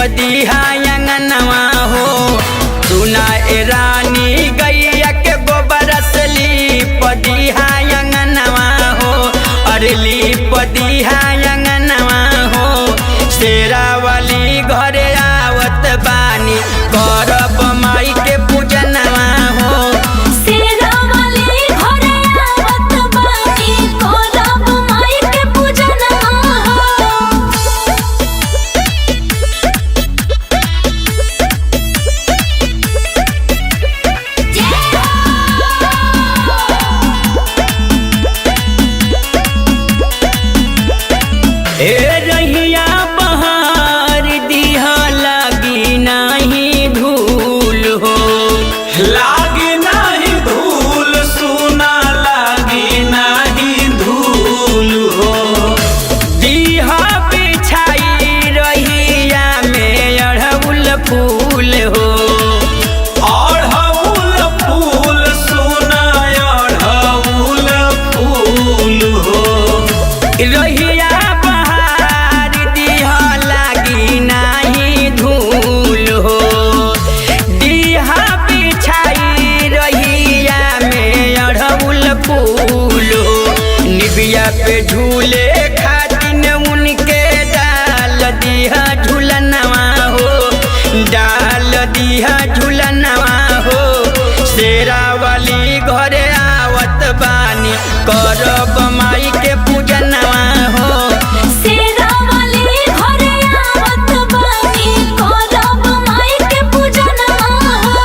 पदिहा अंगनवा हो। सुना ए रानी गैया के गोबर से पदिहा अंगनवा हो। अरली पदिहा अंगनवा हो। शेरा वाली घरे आवत बानी करब माई के पूजनवा हो। शेरा वाली घरे आवत बानी करब माई के पूजनवा हो। ए रहिया बहार दिहा लागी नाही धूल हो। लागी नाही धूल सुना लागी नाही धूल हो। दिहा बिछाई रहिया में अड़हुल फूल हो। अड़हुल फूल सुना अड़हुल फूल हो। रहिया बहार दिहा लागी नाही धूल हो। दिहा बिछाई रहिया में अड़हुल फूल हो। निबिया पे झूले खातिन उनके डाल दिहा झूलनवा हो। डाल दिहा झूलनवा हो। शेरा वाली घरे आवत बानी करब माई के पूजनवा हो। शेरा वाली घरे आवत बानी करब माई के पूजनवा हो।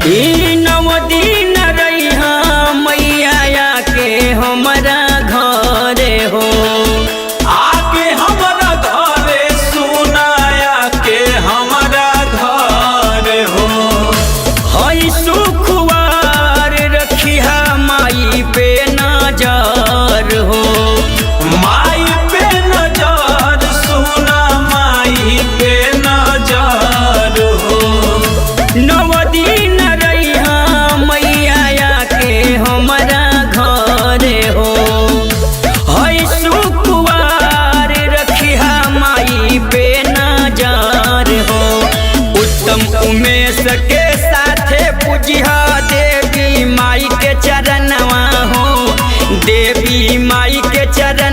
ई नव दिन रहिहा मैया के हमरा घरे हो। आके हमरा घरे सुनाया के हमरा घरे हो। हई सुखवार रखिहा माई पे नजर हो। माई पे नजर सुना माई पे नजर हो। नव दिन रहिहा मैया के हमरा घरे हो। हई सुखवार रखिहा माई पे नजर हो। उत्तम उमेश के साथे पूजिहा देवी माई के चरणवा हो। देवी माई के चरण